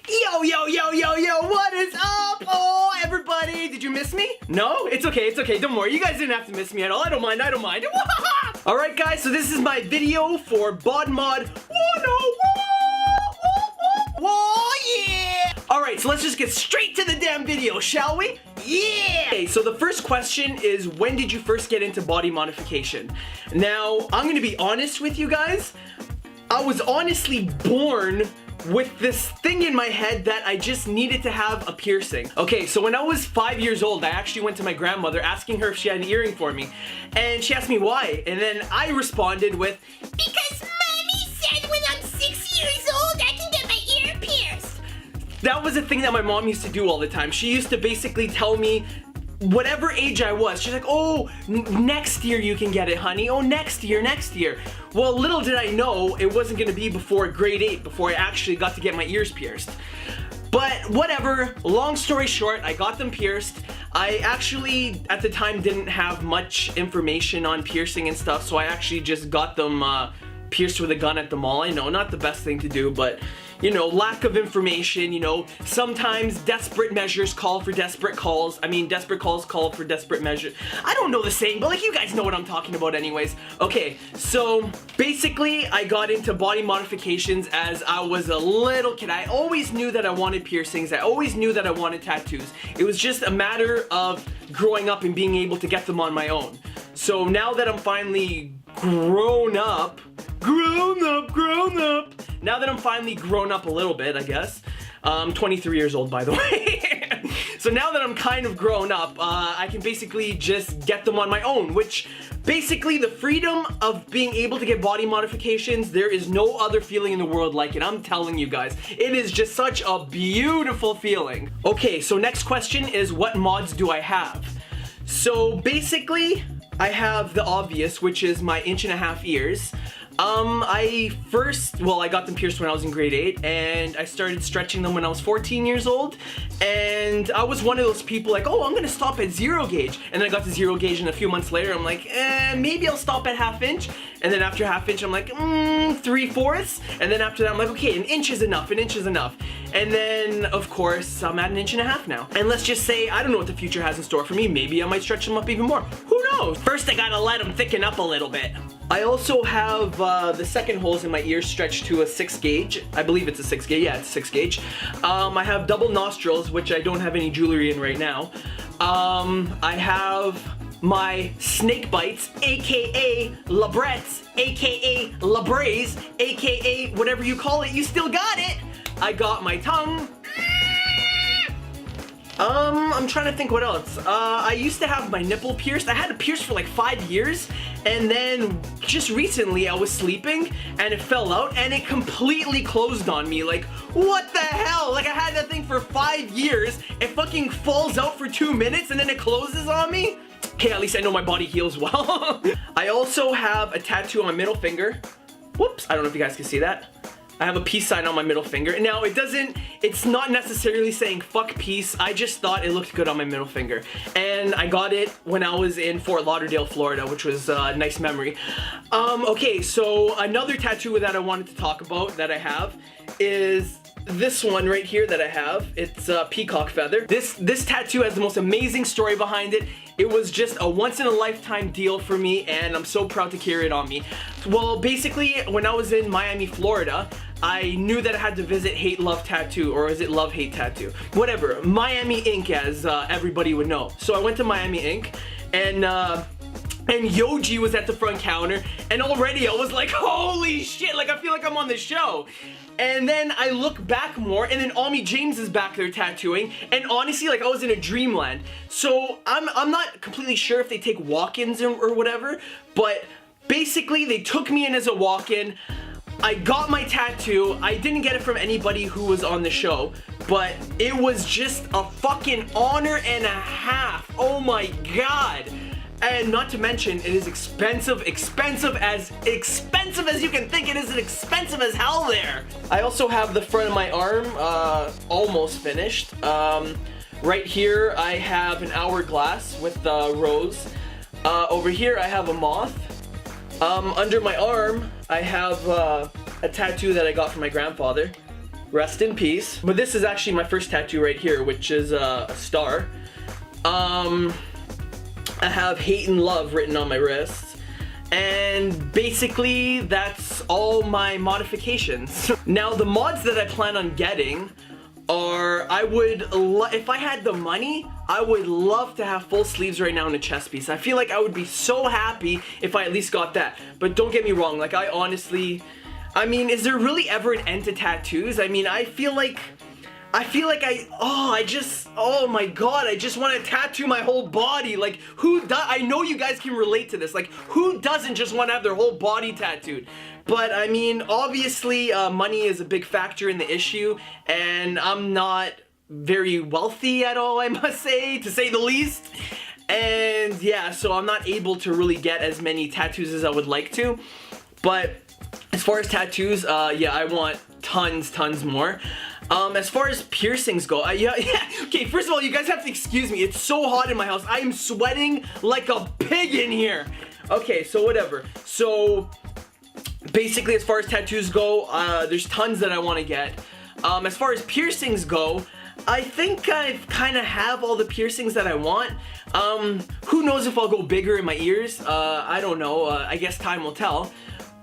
Yo, yo, yo, yo, yo, what is up? Oh, everybody, did you miss me? No? It's okay, don't worry. You guys didn't have to miss me at all. I don't mind. Alright guys, so this is my video for BODMOD 101. Whoa, yeah! Alright, so let's just get straight to the damn video, shall we? Yeah! Okay, so the first question is, when did you first get into body modification? Now, I'm gonna be honest with you guys. I was honestly born with this thing in my head that I just needed to have a piercing. Okay, so when I was 5 years old, I actually went to my grandmother asking her if she had an earring for me. And she asked me why. And then I responded with, because mommy said when I'm 6 years old, I can get my ear pierced. That was a thing that my mom used to do all the time. She used to basically tell me whatever age I was. She's like, oh, next year you can get it, honey. Oh, next year. Well, little did I know it wasn't gonna be before grade 8 before I actually got to get my ears pierced. But whatever, long story short, I got them pierced. I actually, at the time, didn't have much information on piercing and stuff, so I actually just got them pierced with a gun at the mall. I know, not the best thing to do, but you know, lack of information, you know, sometimes desperate measures call for desperate calls. I mean, desperate calls call for desperate measures. I don't know the saying, but like, you guys know what I'm talking about anyways. Okay, so basically I got into body modifications as I was a little kid. I always knew that I wanted piercings. I always knew that I wanted tattoos. It was just a matter of growing up and being able to get them on my own. So now that I'm finally grown up, now that I'm finally grown up a little bit, I guess. I'm 23 years old, by the way. So now that I'm kind of grown up, I can basically just get them on my own, which basically the freedom of being able to get body modifications, there is no other feeling in the world like it. I'm telling you guys, it is just such a beautiful feeling. Okay, so next question is, what mods do I have? So basically, I have the obvious, which is my 1.5 inch ears. I got them pierced when I was in grade 8, and I started stretching them when I was 14 years old, and I was one of those people like, oh, I'm gonna stop at 0 gauge, and then I got to 0 gauge, and a few months later, I'm like, maybe I'll stop at 1/2 inch, and then after 1/2 inch, I'm like, 3/4, and then after that, I'm like, okay, 1 inch is enough, and then, of course, I'm at 1.5 inch now, and let's just say, I don't know what the future has in store for me. Maybe I might stretch them up even more. Who knows? First, I gotta let them thicken up a little bit. I also have the second holes in my ears stretched to a 6 gauge. I believe it's a 6 gauge. Yeah, it's a 6 gauge. I have double nostrils, which I don't have any jewelry in right now. I have my snake bites, aka labrettes, aka labres, aka whatever you call it, you still got it. I got my tongue. I'm trying to think what else. I used to have my nipple pierced. I had it pierced for like 5 years, and then just recently I was sleeping and it fell out and it completely closed on me. Like, what the hell? Like, I had that thing for 5 years. It fucking falls out for 2 minutes and then it closes on me? Okay, at least I know my body heals well. I also have a tattoo on my middle finger. Whoops, I don't know if you guys can see that. I have a peace sign on my middle finger. Now, it's not necessarily saying fuck peace. I just thought it looked good on my middle finger. And I got it when I was in Fort Lauderdale, Florida, which was a nice memory. Okay, so another tattoo that I wanted to talk about that I have is this one right here that I have. It's a peacock feather. This tattoo has the most amazing story behind it. It was just a once-in-a-lifetime deal for me, and I'm so proud to carry it on me. Well, basically, when I was in Miami, Florida, I knew that I had to visit Hate Love Tattoo, or is it Love Hate Tattoo? Whatever, Miami Ink, as everybody would know. So I went to Miami Ink, and Yoji was at the front counter, and already I was like, holy shit, like, I feel like I'm on the show. And then I look back more, and then Ami James is back there tattooing, and honestly, like, I was in a dreamland. So I'm not completely sure if they take walk-ins or whatever, but basically they took me in as a walk-in. I got my tattoo. I didn't get it from anybody who was on the show, but it was just a fucking honor and a half. Oh my god. And not to mention, it is expensive as you can think. It is expensive as hell there. I also have the front of my arm almost finished. Right here I have an hourglass with the rose. Over here I have a moth. Under my arm I have a tattoo that I got from my grandfather. Rest in peace. But this is actually my first tattoo right here, which is a star. I have hate and love written on my wrist. And basically, that's all my modifications. Now, the mods that I plan on getting are, if I had the money, I would love to have full sleeves right now in a chest piece. I feel like I would be so happy if I at least got that. But don't get me wrong, like I honestly, I mean, is there really ever an end to tattoos? I mean, I feel like oh my god, I just want to tattoo my whole body. Like, I know you guys can relate to this. Like, who doesn't just want to have their whole body tattooed? But, I mean, obviously, money is a big factor in the issue, and I'm not very wealthy at all, I must say, to say the least. And, yeah, so I'm not able to really get as many tattoos as I would like to. But, as far as tattoos, yeah, I want tons more. As far as piercings go, yeah, okay, first of all, you guys have to excuse me. It's so hot in my house. I am sweating like a pig in here. Okay, so whatever. So, basically, as far as tattoos go, there's tons that I want to get. As far as piercings go, I think I kind of have all the piercings that I want. Who knows if I'll go bigger in my ears? I don't know. I guess time will tell.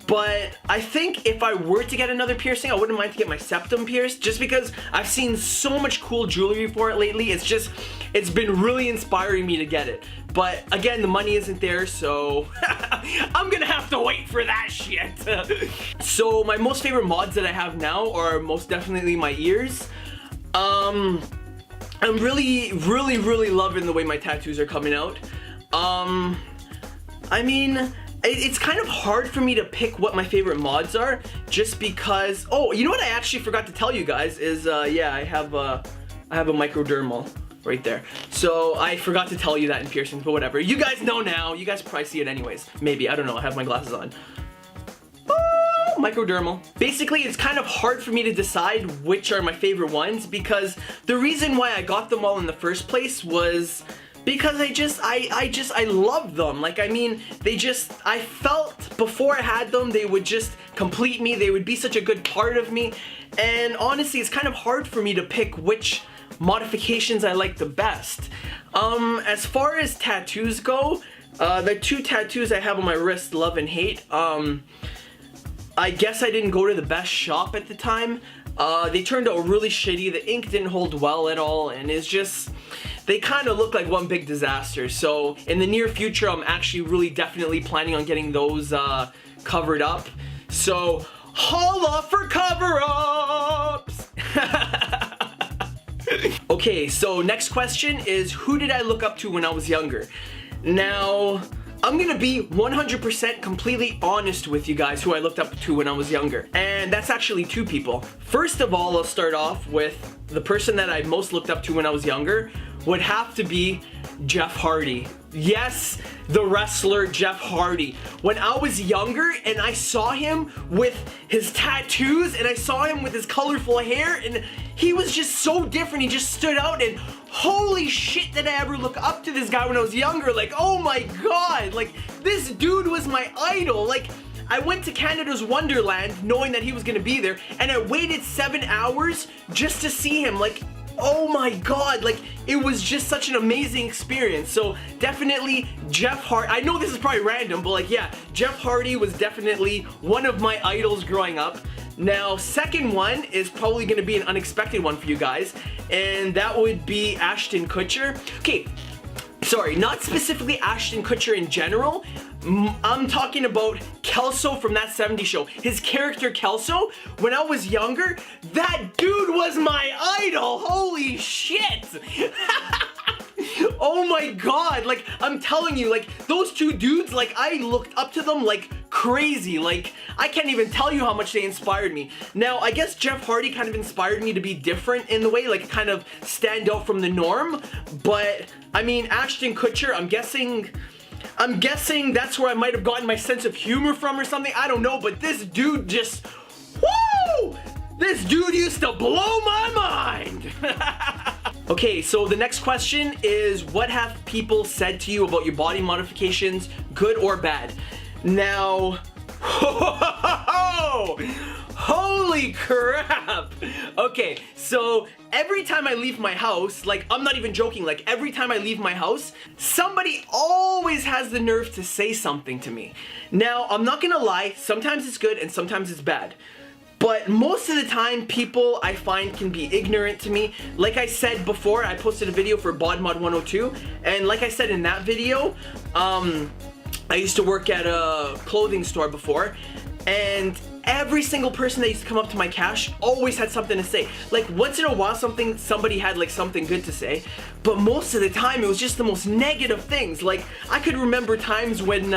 But I think if I were to get another piercing, I wouldn't mind to get my septum pierced, just because I've seen so much cool jewelry for it lately. It's been really inspiring me to get it. But again, the money isn't there, so I'm gonna have to wait for that shit. So my most favorite mods that I have now are most definitely my ears. I'm really loving the way my tattoos are coming out. I mean, it's kind of hard for me to pick what my favorite mods are, just because, oh, you know what I actually forgot to tell you guys is, yeah, I have a microdermal right there. So I forgot to tell you that in piercings, but whatever. You guys know now. You guys probably see it anyways. Maybe, I don't know, I have my glasses on. Oh, microdermal. Basically, it's kind of hard for me to decide which are my favorite ones, because the reason why I got them all in the first place was because I love them. Like, I mean, I felt before I had them, they would just complete me. They would be such a good part of me. And honestly, it's kind of hard for me to pick which modifications I like the best. As far as tattoos go, the two tattoos I have on my wrist, love and hate, I guess I didn't go to the best shop at the time. They turned out really shitty. The ink didn't hold well at all, and it's just, they kind of look like one big disaster. So in the near future, I'm actually really definitely planning on getting those covered up. So holla for cover-ups! Okay, so next question is, who did I look up to when I was younger? Now, I'm gonna be 100% completely honest with you guys who I looked up to when I was younger. And that's actually two people. First of all, I'll start off with the person that I most looked up to when I was younger would have to be Jeff Hardy. Yes, the wrestler Jeff Hardy. When I was younger and I saw him with his tattoos and I saw him with his colorful hair, and he was just so different. He just stood out, and holy shit, did I ever look up to this guy when I was younger. Like, oh my god, like, this dude was my idol. Like, I went to Canada's Wonderland knowing that he was gonna be there, and I waited 7 hours just to see him. Like, oh my god, like, it was just such an amazing experience. So definitely Jeff Hardy. I know this is probably random, but like, yeah, Jeff Hardy was definitely one of my idols growing up. Now, second one is probably gonna be an unexpected one for you guys, and that would be Ashton Kutcher. Okay, sorry, not specifically Ashton Kutcher in general. I'm talking about Kelso from That 70s Show. His character Kelso, when I was younger, that dude was my idol. Holy shit. Oh my god, like, I'm telling you, like, those two dudes, like, I looked up to them like crazy. Like, I can't even tell you how much they inspired me. Now, I guess Jeff Hardy kind of inspired me to be different in the way, like, kind of stand out from the norm. But, I mean, Ashton Kutcher, I'm guessing that's where I might have gotten my sense of humor from or something. I don't know, but this dude just, woo! This dude used to blow my mind! Okay, so the next question is, what have people said to you about your body modifications, good or bad? Now, Holy crap! Okay, so every time I leave my house, like, I'm not even joking, like, every time I leave my house, somebody always has the nerve to say something to me. Now, I'm not gonna lie, sometimes it's good and sometimes it's bad. But most of the time, people I find can be ignorant to me. Like I said before, I posted a video for BODMOD102, and like I said in that video, I used to work at a clothing store before, and every single person that used to come up to my cash always had something to say. Like, once in a while somebody had like something good to say, but most of the time it was just the most negative things. Like, I could remember times when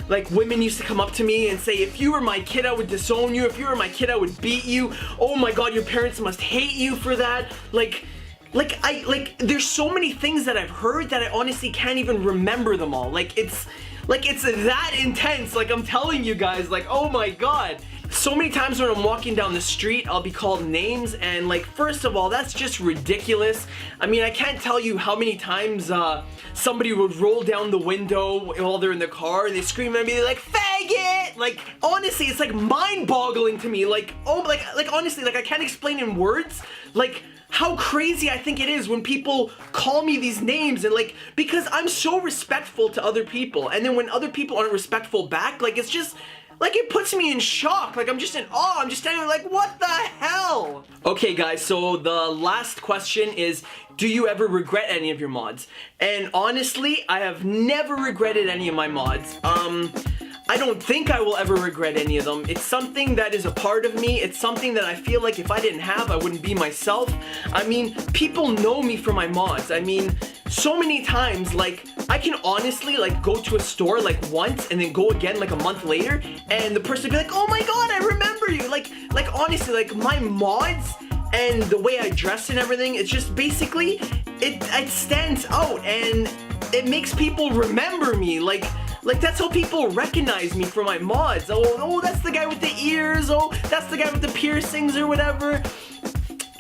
like, women used to come up to me and say, if you were my kid, I would disown you. If you were my kid, I would beat you. Oh my god, your parents must hate you for that. Like, there's so many things that I've heard that I honestly can't even remember them all. Like, it's that intense. Like, I'm telling you guys, like, oh my god. So many times when I'm walking down the street, I'll be called names, and like, first of all, that's just ridiculous. I mean, I can't tell you how many times somebody would roll down the window while they're in the car and they scream at me like, faggot! Like, honestly, it's like mind-boggling to me. Like, oh, like honestly, like, I can't explain in words, like, how crazy I think it is when people call me these names, and like, because I'm so respectful to other people, and then when other people aren't respectful back, like, it's just, like, it puts me in shock. Like, I'm just in awe. I'm just standing there like, what the hell? Okay, guys, so the last question is, do you ever regret any of your mods? And honestly, I have never regretted any of my mods. I don't think I will ever regret any of them. It's something that is a part of me. It's something that I feel like if I didn't have, I wouldn't be myself. I mean, people know me for my mods. I mean, so many times, like, I can honestly, like, go to a store, like, once and then go again, like, a month later, and the person would be like, oh my god, I remember you. Like, honestly, like, my mods and the way I dress and everything, it's just basically, it stands out, and it makes people remember me. Like, that's how people recognize me for my mods. Oh, that's the guy with the ears. Oh, that's the guy with the piercings or whatever.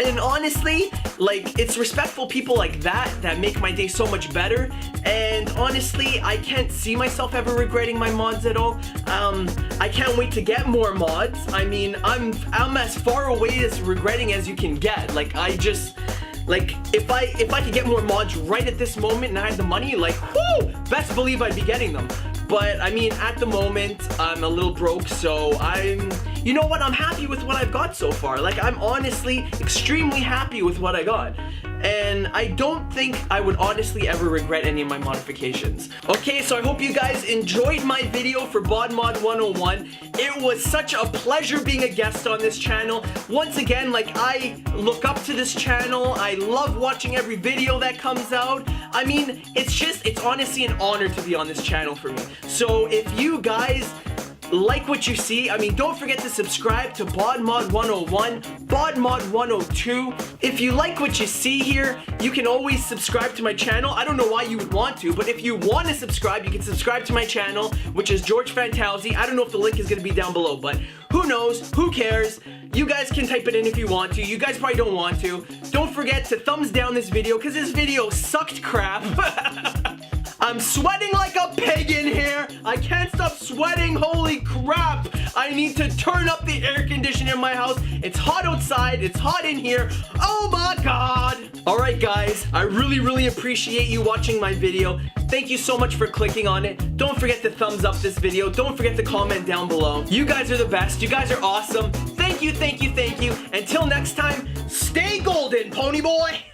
And honestly, like, it's respectful people like that make my day so much better. And honestly, I can't see myself ever regretting my mods at all. I can't wait to get more mods. I mean, I'm as far away as regretting as you can get. Like, I just, like, if I could get more mods right at this moment and I had the money, like, whoo, best believe I'd be getting them. But, I mean, at the moment, I'm a little broke, so you know what, I'm happy with what I've got so far. Like, I'm honestly extremely happy with what I got. And I don't think I would honestly ever regret any of my modifications. Okay, so I hope you guys enjoyed my video for BODMOD101. It was such a pleasure being a guest on this channel. Once again, like, I look up to this channel. I love watching every video that comes out. I mean, it's honestly an honor to be on this channel for me. So if you guys like what you see, I mean, don't forget to subscribe to BODMOD101, BODMOD102. If you like what you see here, you can always subscribe to my channel. I don't know why you would want to, but if you want to subscribe, you can subscribe to my channel, which is George Fantauzzi. I don't know if the link is going to be down below, but who knows? Who cares? You guys can type it in if you want to. You guys probably don't want to. Don't forget to thumbs down this video, because this video sucked crap. I'm sweating like a pig in here. I can't stop sweating. Holy crap. I need to turn up the air conditioner in my house. It's hot outside. It's hot in here. Oh my god. Alright guys, I really appreciate you watching my video. Thank you so much for clicking on it. Don't forget to thumbs up this video. Don't forget to comment down below. You guys are the best. You guys are awesome. Thank you. Until next time, stay golden, pony boy.